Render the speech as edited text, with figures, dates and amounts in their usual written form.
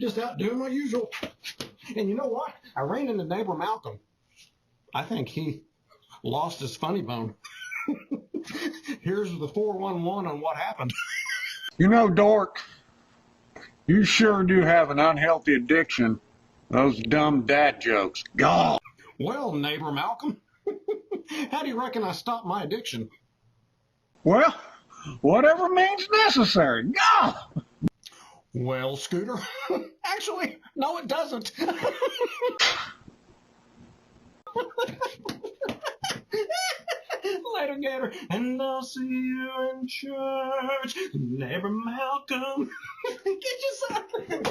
Just out doing my usual. And you know what? I ran into neighbor Malcolm. I think he lost his funny bone. Here's the 411 on what happened. You know, Dork, you sure do have an unhealthy addiction. Those dumb dad jokes. God. Well, neighbor Malcolm, how do you reckon I stopped my addiction? Well, whatever means necessary. God. Well, Scooter, actually, no, it doesn't. Later, Gator, and I'll see you in church. Neighbor Malcolm, get you some.